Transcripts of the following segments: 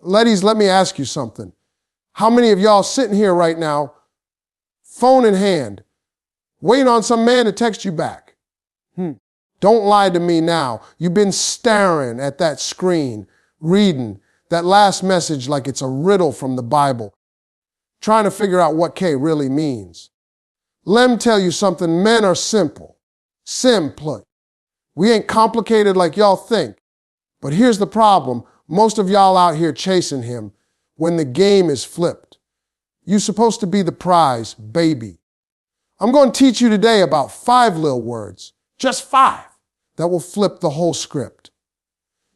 Ladies, let me ask you something. How many of y'all sitting here right now, phone in hand, waiting on some man to text you back? Don't lie to me now. You've been staring at that screen, reading that last message like it's a riddle from the Bible, trying to figure out what K really means. Let me tell you something. Men are simple. Simple. We ain't complicated like y'all think. But here's the problem. Most of y'all out here chasing him when the game is flipped. You're supposed to be the prize, baby. I'm going to teach you today about 5 little words, just 5, that will flip the whole script.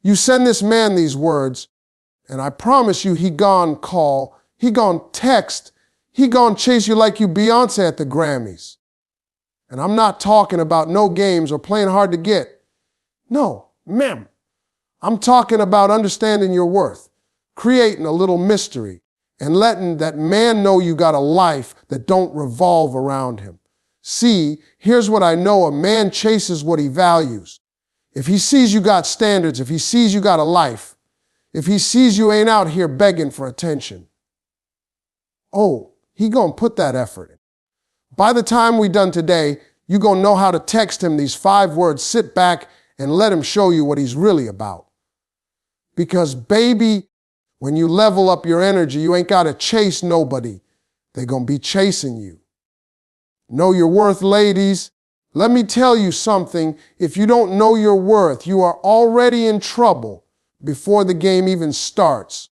You send this man these words, and I promise you he gon' call, he gon' text, he gon' chase you like you Beyonce at the Grammys. And I'm not talking about no games or playing hard to get. No, ma'am. I'm talking about understanding your worth, creating a little mystery, and letting that man know you got a life that don't revolve around him. See, here's what I know. A man chases what he values. If he sees you got standards, if he sees you got a life, if he sees you ain't out here begging for attention, oh, he gonna put that effort in. By the time we done today, you gonna know how to text him these 5 words. Sit back and let him show you what he's really about. Because baby, when you level up your energy, you ain't gotta chase nobody. They gonna be chasing you. Know your worth, ladies. Let me tell you something. If you don't know your worth, you are already in trouble before the game even starts.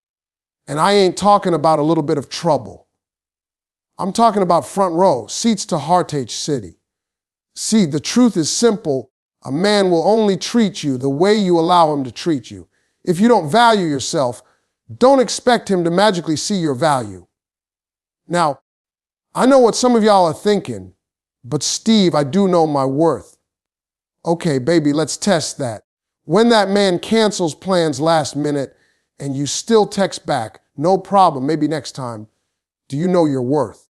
And I ain't talking about a little bit of trouble. I'm talking about front row, seats to Heartache City. See, the truth is simple. A man will only treat you the way you allow him to treat you. If you don't value yourself, don't expect him to magically see your value. Now, I know what some of y'all are thinking, but Steve, I do know my worth. Okay, baby, let's test that. When that man cancels plans last minute and you still text back, no problem, maybe next time, do you know your worth?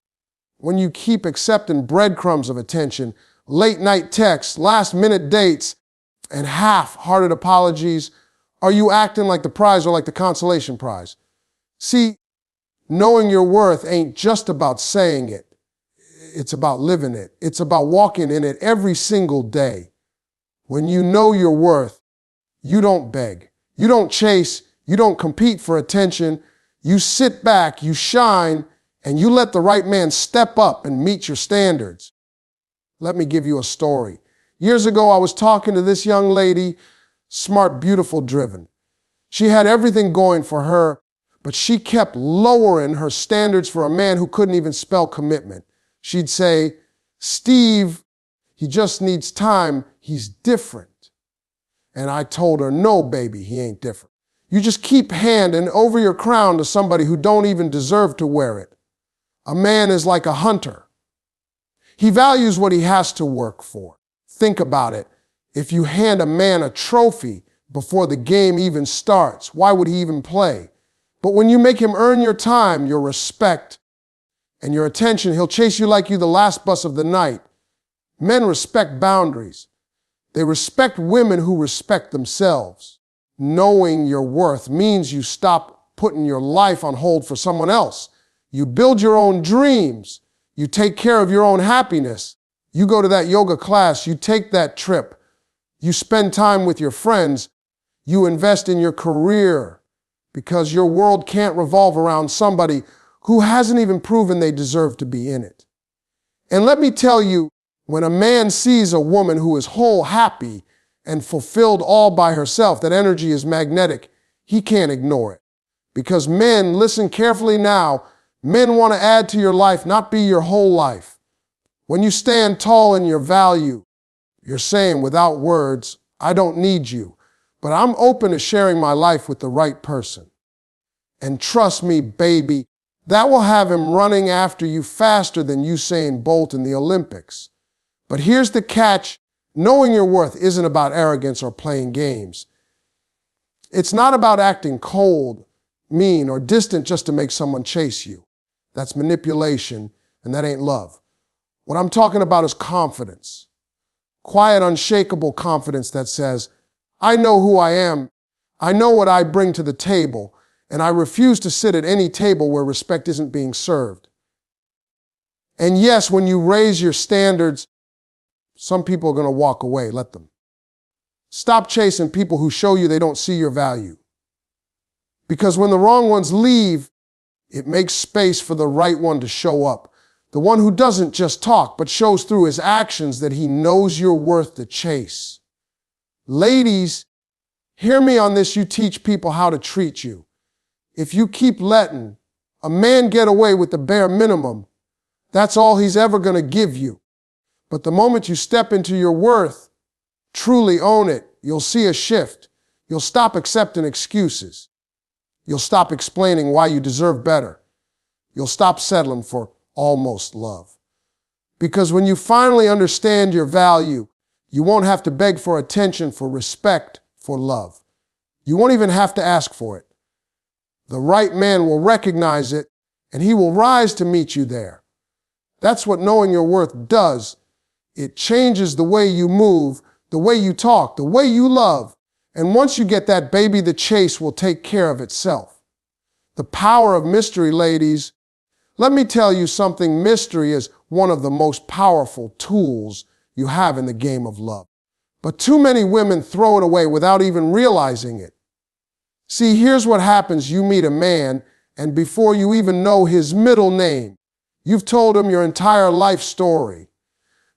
When you keep accepting breadcrumbs of attention, late night texts, last minute dates, and half-hearted apologies, are you acting like the prize or like the consolation prize? See, knowing your worth ain't just about saying it. It's about living it. It's about walking in it every single day. When you know your worth, you don't beg. You don't chase. You don't compete for attention. You sit back, you shine, and you let the right man step up and meet your standards. Let me give you a story. Years ago, I was talking to this young lady, smart, beautiful, driven. She had everything going for her, but she kept lowering her standards for a man who couldn't even spell commitment. She'd say, Steve, he just needs time. He's different. And I told her, no, baby, he ain't different. You just keep handing over your crown to somebody who don't even deserve to wear it. A man is like a hunter. He values what he has to work for. Think about it. If you hand a man a trophy before the game even starts, why would he even play? But when you make him earn your time, your respect, and your attention, he'll chase you like you the last bus of the night. Men respect boundaries. They respect women who respect themselves. Knowing your worth means you stop putting your life on hold for someone else. You build your own dreams. You take care of your own happiness. You go to that yoga class. You take that trip. You spend time with your friends. You invest in your career because your world can't revolve around somebody who hasn't even proven they deserve to be in it. And let me tell you, when a man sees a woman who is whole, happy, and fulfilled all by herself, that energy is magnetic, he can't ignore it. Because men, listen carefully now, men want to add to your life, not be your whole life. When you stand tall in your value, you're saying without words, I don't need you, but I'm open to sharing my life with the right person. And trust me, baby, that will have him running after you faster than Usain Bolt in the Olympics. But here's the catch. Knowing your worth isn't about arrogance or playing games. It's not about acting cold, mean, or distant just to make someone chase you. That's manipulation, and that ain't love. What I'm talking about is confidence. Quiet, unshakable confidence that says, I know who I am. I know what I bring to the table, And I refuse to sit at any table where respect isn't being served. And yes, when you raise your standards, some people are going to walk away. Let them. Stop chasing people who show you they don't see your value. Because when the wrong ones leave, it makes space for the right one to show up. The one who doesn't just talk, but shows through his actions that he knows you're worth the chase. Ladies, hear me on this. You teach people how to treat you. If you keep letting a man get away with the bare minimum, that's all he's ever going to give you. But the moment you step into your worth, truly own it, you'll see a shift. You'll stop accepting excuses. You'll stop explaining why you deserve better. You'll stop settling for almost love. Because when you finally understand your value, you won't have to beg for attention, for respect, for love. You won't even have to ask for it. The right man will recognize it, and he will rise to meet you there. That's what knowing your worth does. It changes the way you move, the way you talk, the way you love. And once you get that, baby, the chase will take care of itself. The power of mystery, ladies. Let me tell you something. Mystery is one of the most powerful tools you have in the game of love. But too many women throw it away without even realizing it. See, here's what happens. You meet a man, and before you even know his middle name, you've told him your entire life story.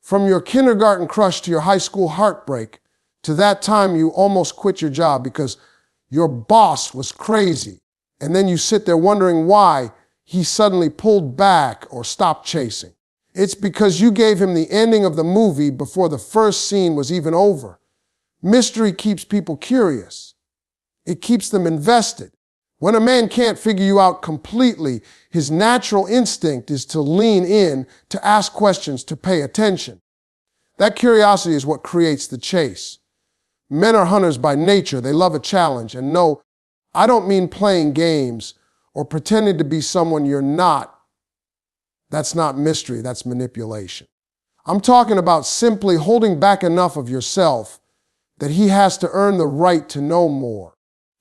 From your kindergarten crush to your high school heartbreak, to that time you almost quit your job because your boss was crazy. And then you sit there wondering why he suddenly pulled back or stopped chasing. It's because you gave him the ending of the movie before the first scene was even over. Mystery keeps people curious. It keeps them invested. When a man can't figure you out completely, his natural instinct is to lean in, to ask questions, to pay attention. That curiosity is what creates the chase. Men are hunters by nature. They love a challenge. And no, I don't mean playing games or pretending to be someone you're not. That's not mystery, that's manipulation. I'm talking about simply holding back enough of yourself that he has to earn the right to know more.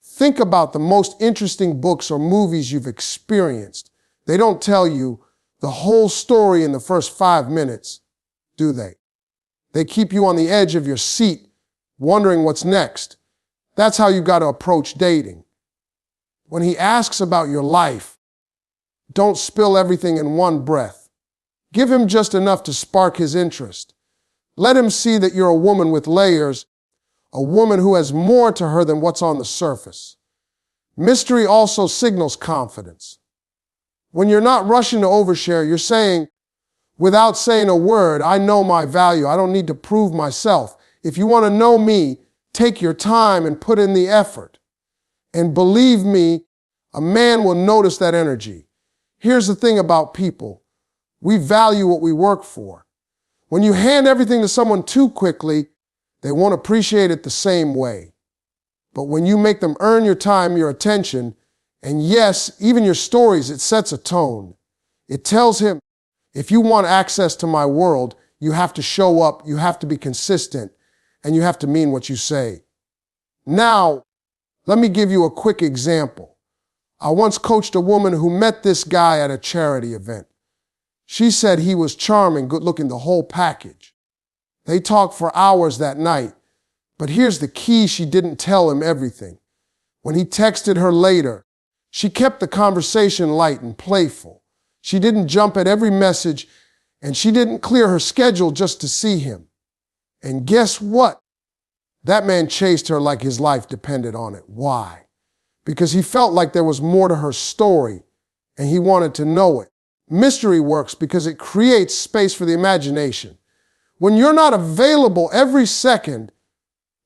Think about the most interesting books or movies you've experienced. They don't tell you the whole story in the first 5 minutes, do they? They keep you on the edge of your seat, wondering what's next. That's how you got to approach dating. When he asks about your life, don't spill everything in one breath. Give him just enough to spark his interest. Let him see that you're a woman with layers, a woman who has more to her than what's on the surface. Mystery also signals confidence. When you're not rushing to overshare, you're saying, without saying a word, I know my value. I don't need to prove myself. If you want to know me, take your time and put in the effort. And believe me, a man will notice that energy. Here's the thing about people. We value what we work for. When you hand everything to someone too quickly, they won't appreciate it the same way. But when you make them earn your time, your attention, and yes, even your stories, it sets a tone. It tells him, if you want access to my world, you have to show up, you have to be consistent, and you have to mean what you say. Now, let me give you a quick example. I once coached a woman who met this guy at a charity event. She said he was charming, good-looking, the whole package. They talked for hours that night, but here's the key: she didn't tell him everything. When he texted her later, she kept the conversation light and playful. She didn't jump at every message, and she didn't clear her schedule just to see him. And guess what? That man chased her like his life depended on it. Why? Because he felt like there was more to her story, and he wanted to know it. Mystery works because it creates space for the imagination. When you're not available every second,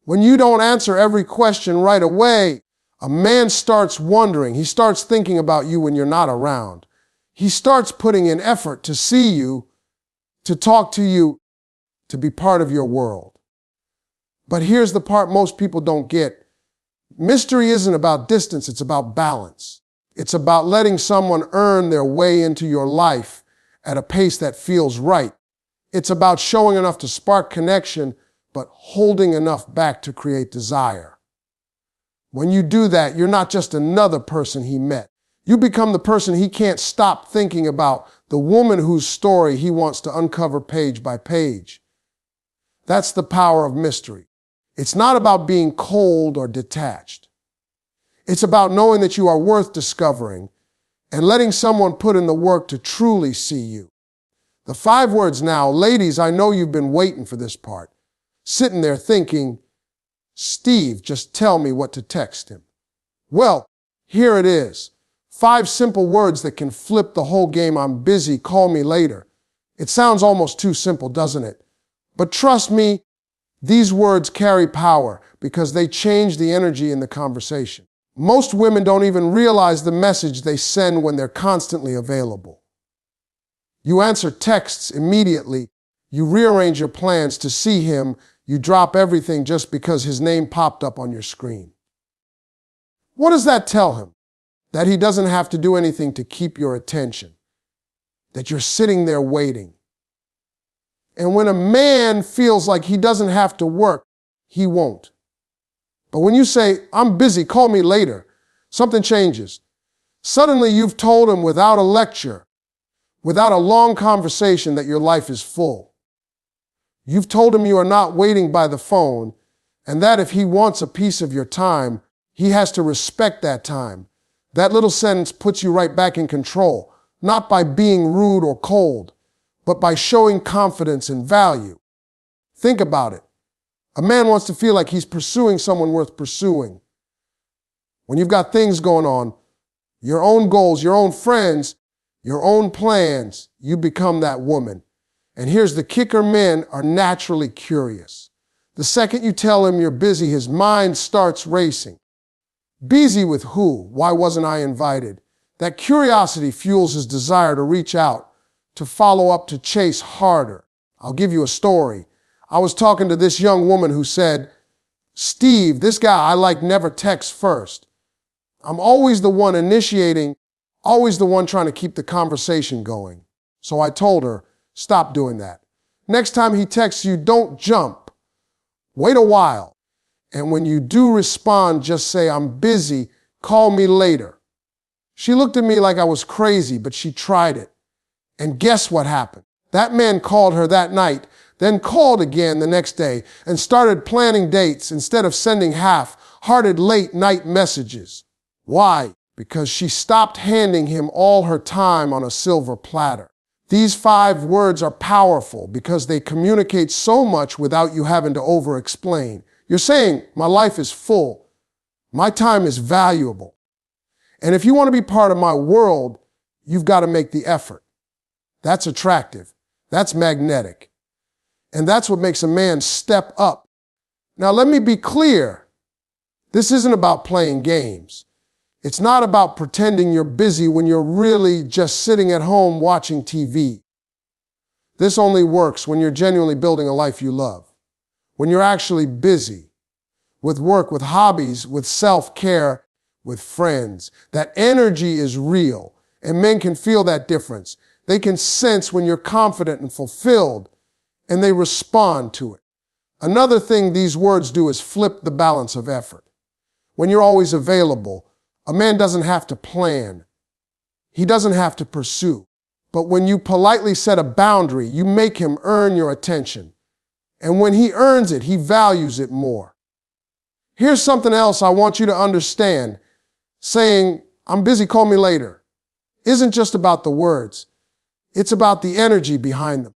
when you don't answer every question right away, a man starts wondering. He starts thinking about you when you're not around. He starts putting in effort to see you, to talk to you, to be part of your world. But here's the part most people don't get. Mystery isn't about distance, it's about balance. It's about letting someone earn their way into your life at a pace that feels right. It's about showing enough to spark connection, but holding enough back to create desire. When you do that, you're not just another person he met. You become the person he can't stop thinking about, the woman whose story he wants to uncover page by page. That's the power of mystery. It's not about being cold or detached. It's about knowing that you are worth discovering and letting someone put in the work to truly see you. The 5 words now, ladies, I know you've been waiting for this part, sitting there thinking, Steve, just tell me what to text him. Well, here it is. 5 simple words that can flip the whole game. I'm busy, call me later. It sounds almost too simple, doesn't it? But trust me, these words carry power because they change the energy in the conversation. Most women don't even realize the message they send when they're constantly available. You answer texts immediately. You rearrange your plans to see him. You drop everything just because his name popped up on your screen. What does that tell him? That he doesn't have to do anything to keep your attention. That you're sitting there waiting. And when a man feels like he doesn't have to work, he won't. But when you say, I'm busy, call me later, something changes. Suddenly you've told him without a lecture, without a long conversation, that your life is full. You've told him you are not waiting by the phone, and that if he wants a piece of your time, he has to respect that time. That little sentence puts you right back in control, not by being rude or cold, but by showing confidence and value. Think about it. A man wants to feel like he's pursuing someone worth pursuing. When you've got things going on, your own goals, your own friends, your own plans, you become that woman. And here's the kicker, men are naturally curious. The second you tell him you're busy, his mind starts racing. Busy with who? Why wasn't I invited? That curiosity fuels his desire to reach out, to follow up, to chase harder. I'll give you a story. I was talking to this young woman who said, Steve, this guy I like never texts first. I'm always the one initiating, always the one trying to keep the conversation going. So I told her, stop doing that. Next time he texts you, don't jump. Wait a while. And when you do respond, just say, I'm busy, call me later. She looked at me like I was crazy, but she tried it. And guess what happened? That man called her that night, then called again the next day and started planning dates instead of sending half-hearted late-night messages. Why? Because she stopped handing him all her time on a silver platter. These 5 words are powerful because they communicate so much without you having to over-explain. You're saying, my life is full. My time is valuable. And if you want to be part of my world, you've got to make the effort. That's attractive. That's magnetic. And that's what makes a man step up. Now, let me be clear. This isn't about playing games. It's not about pretending you're busy when you're really just sitting at home watching TV. This only works when you're genuinely building a life you love. When you're actually busy with work, with hobbies, with self-care, with friends. That energy is real, and men can feel that difference. They can sense when you're confident and fulfilled, and they respond to it. Another thing these words do is flip the balance of effort. When you're always available, a man doesn't have to plan. He doesn't have to pursue. But when you politely set a boundary, you make him earn your attention. And when he earns it, he values it more. Here's something else I want you to understand. Saying, I'm busy, call me later, isn't just about the words. It's about the energy behind them.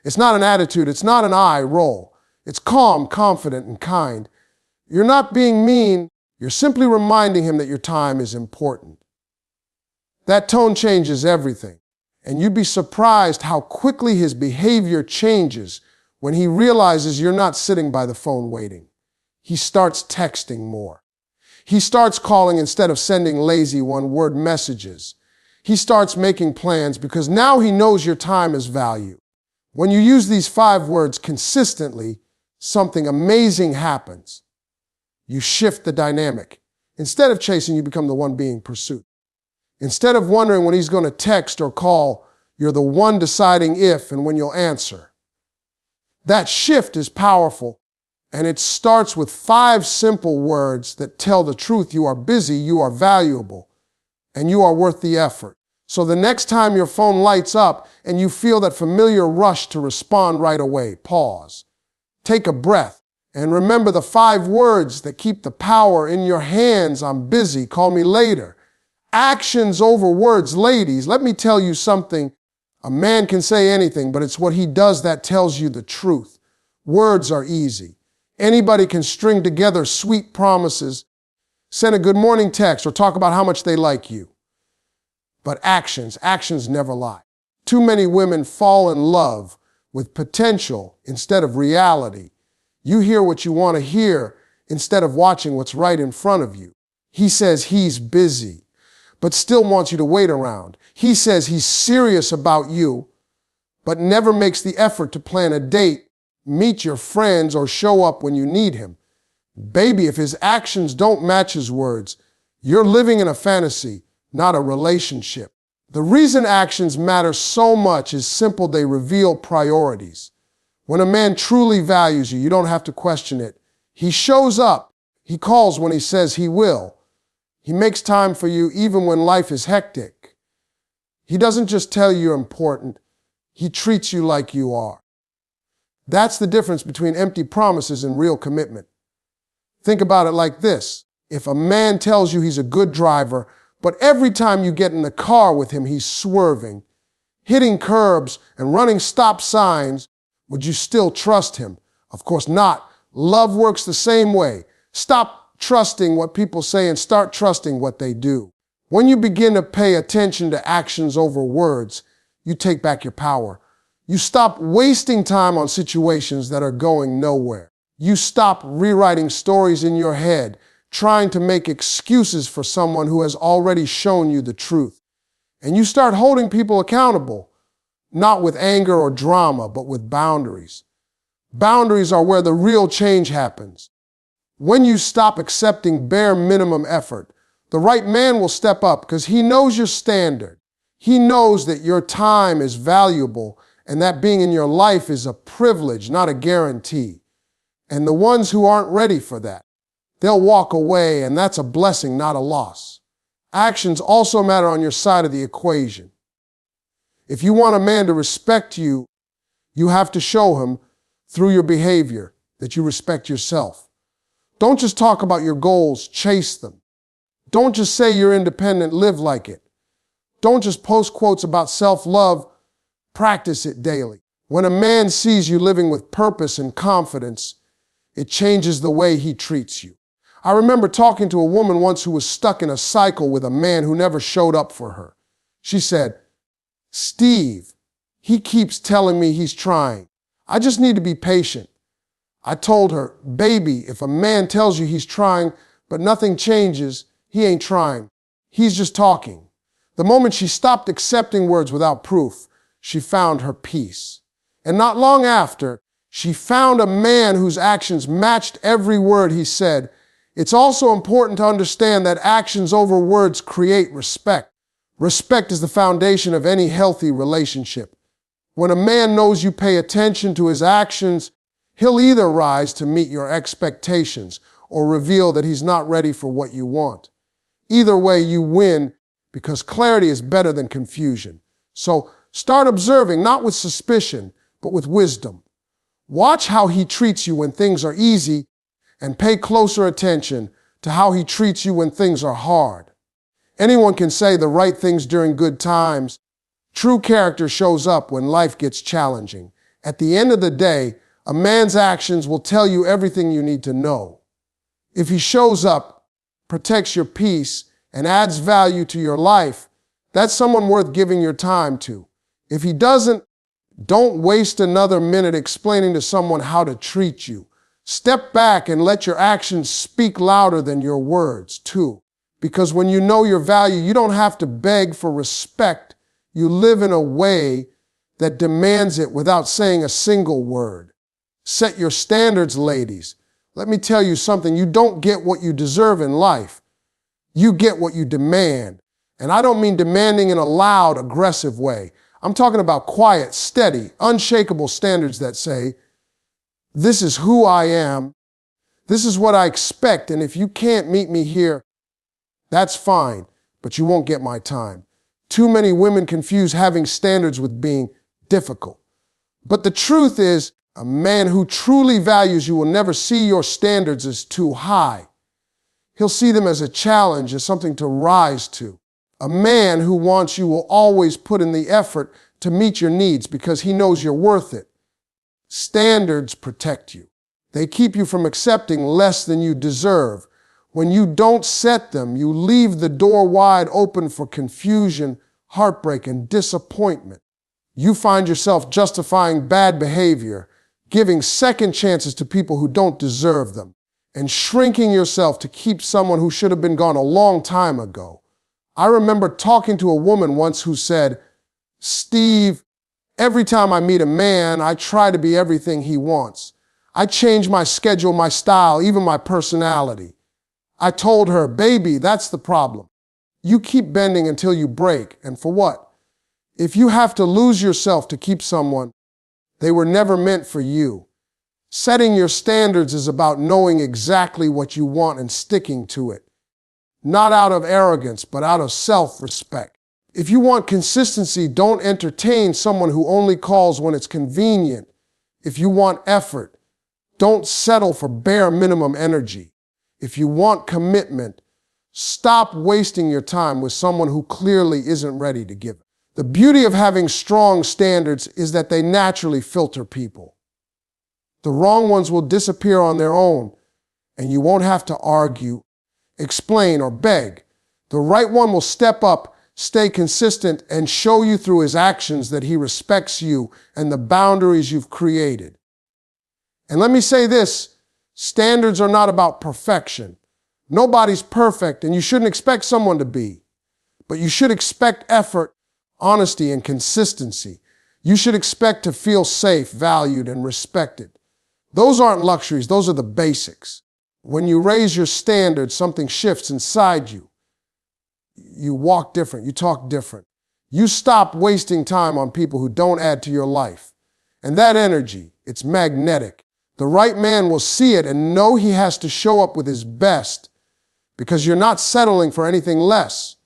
It's not an attitude. It's not an eye roll. It's calm, confident, and kind. You're not being mean. You're simply reminding him that your time is important. That tone changes everything. And you'd be surprised how quickly his behavior changes when he realizes you're not sitting by the phone waiting. He starts texting more. He starts calling instead of sending lazy one-word messages. He starts making plans because now he knows your time is value. When you use these 5 words consistently, something amazing happens. You shift the dynamic. Instead of chasing, you become the one being pursued. Instead of wondering when he's going to text or call, you're the one deciding if and when you'll answer. That shift is powerful, And it starts with 5 simple words that tell the truth. You are busy, you are valuable, and you are worth the effort. So the next time your phone lights up and you feel that familiar rush to respond right away, pause, take a breath, and remember the 5 words that keep the power in your hands. I'm busy, call me later. Actions over words. Ladies, let me tell you something. A man can say anything, but it's what he does that tells you the truth. Words are easy. Anybody can string together sweet promises, send a good morning text, or talk about how much they like you. But actions never lie. Too many women fall in love with potential instead of reality. You hear what you want to hear instead of watching what's right in front of you. He says he's busy, but still wants you to wait around. He says he's serious about you, but never makes the effort to plan a date, meet your friends, or show up when you need him. Baby, if his actions don't match his words, you're living in a fantasy, not a relationship. The reason actions matter so much is simple. They reveal priorities. When a man truly values you, you don't have to question it. He shows up. He calls when he says he will. He makes time for you even when life is hectic. He doesn't just tell you you're important. He treats you like you are. That's the difference between empty promises and real commitment. Think about it like this. If a man tells you he's a good driver, but every time you get in the car with him, he's swerving, hitting curbs, and running stop signs, would you still trust him? Of course not. Love works the same way. Stop trusting what people say and start trusting what they do. When you begin to pay attention to actions over words, you take back your power. You stop wasting time on situations that are going nowhere. You stop rewriting stories in your head, trying to make excuses for someone who has already shown you the truth. And you start holding people accountable, not with anger or drama, but with boundaries. Boundaries are where the real change happens. When you stop accepting bare minimum effort, the right man will step up because he knows your standard. He knows that your time is valuable and that being in your life is a privilege, not a guarantee. And the ones who aren't ready for that, they'll walk away, and that's a blessing, not a loss. Actions also matter on your side of the equation. If you want a man to respect you, you have to show him through your behavior that you respect yourself. Don't just talk about your goals, chase them. Don't just say you're independent, live like it. Don't just post quotes about self-love, practice it daily. When a man sees you living with purpose and confidence, it changes the way he treats you. I remember talking to a woman once who was stuck in a cycle with a man who never showed up for her. She said, "Steve, he keeps telling me he's trying. I just need to be patient." I told her, "Baby, if a man tells you he's trying, but nothing changes, he ain't trying. He's just talking." The moment she stopped accepting words without proof, she found her peace. And not long after, she found a man whose actions matched every word he said. It's also important to understand that actions over words create respect. Respect is the foundation of any healthy relationship. When a man knows you pay attention to his actions, he'll either rise to meet your expectations or reveal that he's not ready for what you want. Either way, you win because clarity is better than confusion. So start observing, not with suspicion, but with wisdom. Watch how he treats you when things are easy and pay closer attention to how he treats you when things are hard. Anyone can say the right things during good times. True character shows up when life gets challenging. At the end of the day, a man's actions will tell you everything you need to know. If he shows up, protects your peace, and adds value to your life, that's someone worth giving your time to. If he doesn't, don't waste another minute explaining to someone how to treat you. Step back and let your actions speak louder than your words, too. Because when you know your value, you don't have to beg for respect. You live in a way that demands it without saying a single word. Set your standards, ladies. Let me tell you something. You don't get what you deserve in life. You get what you demand. And I don't mean demanding in a loud, aggressive way. I'm talking about quiet, steady, unshakable standards that say, "This is who I am, This is what I expect, and if you can't meet me here, that's fine, but you won't get my time. Too many women confuse having standards with being difficult. But the truth is, a man who truly values you will never see your standards as too high. He'll see them as a challenge, as something to rise to. A man who wants you will always put in the effort to meet your needs because he knows you're worth it. Standards protect you. They keep you from accepting less than you deserve. When you don't set them, you leave the door wide open for confusion, heartbreak, and disappointment. You find yourself justifying bad behavior, giving second chances to people who don't deserve them, and shrinking yourself to keep someone who should have been gone a long time ago. I remember talking to a woman once who said, "Steve, every time I meet a man, I try to be everything he wants. I change my schedule, my style, even my personality." I told her, "Baby, that's the problem. You keep bending until you break, and for what? If you have to lose yourself to keep someone, they were never meant for you." Setting your standards is about knowing exactly what you want and sticking to it. Not out of arrogance, but out of self-respect. If you want consistency, don't entertain someone who only calls when it's convenient. If you want effort, don't settle for bare minimum energy. If you want commitment, stop wasting your time with someone who clearly isn't ready to give it. The beauty of having strong standards is that they naturally filter people. The wrong ones will disappear on their own, and you won't have to argue, explain, or beg. The right one will step up, stay consistent, and show you through his actions that he respects you and the boundaries you've created. And let me say this, standards are not about perfection. Nobody's perfect, and you shouldn't expect someone to be. But you should expect effort, honesty, and consistency. You should expect to feel safe, valued, and respected. Those aren't luxuries, those are the basics. When you raise your standards, something shifts inside you. You walk different, you talk different. You stop wasting time on people who don't add to your life. And that energy, it's magnetic. The right man will see it and know he has to show up with his best because you're not settling for anything less.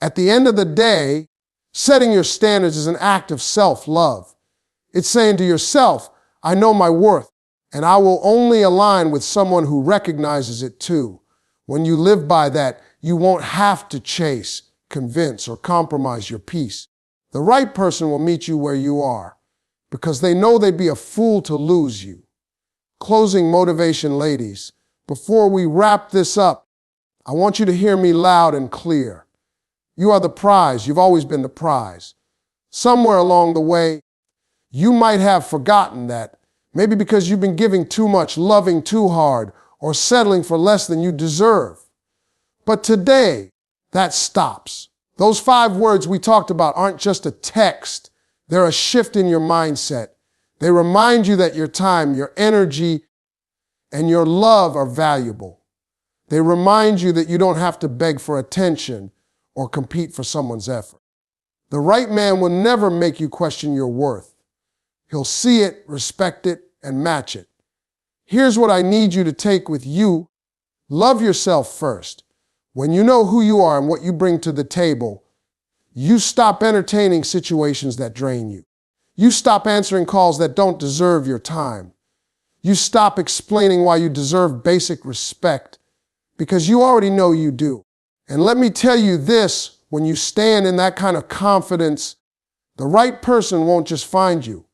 At the end of the day, setting your standards is an act of self-love. It's saying to yourself, I know my worth, and I will only align with someone who recognizes it too. When you live by that, you won't have to chase, convince, or compromise your peace. The right person will meet you where you are because they know they'd be a fool to lose you. Closing motivation, ladies. Before we wrap this up, I want you to hear me loud and clear. You are the prize. You've always been the prize. Somewhere along the way, you might have forgotten that. Maybe because you've been giving too much, loving too hard, or settling for less than you deserve. But today, that stops. Those 5 words we talked about aren't just a text. They're a shift in your mindset. They remind you that your time, your energy, and your love are valuable. They remind you that you don't have to beg for attention or compete for someone's effort. The right man will never make you question your worth. He'll see it, respect it, and match it. Here's what I need you to take with you. Love yourself first. When you know who you are and what you bring to the table, you stop entertaining situations that drain you. You stop answering calls that don't deserve your time. You stop explaining why you deserve basic respect because you already know you do. And let me tell you this, when you stand in that kind of confidence, the right person won't just find you.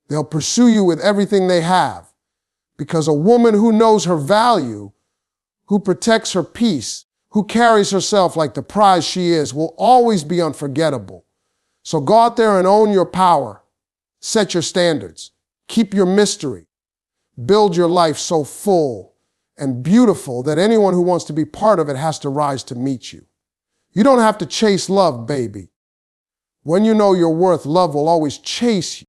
They'll pursue you with everything they have. Because a woman who knows her value, who protects her peace, who carries herself like the prize she is, will always be unforgettable. So go out there and own your power. Set your standards. Keep your mystery. Build your life so full and beautiful that anyone who wants to be part of it has to rise to meet you. You don't have to chase love, baby. When you know your worth, love will always chase you.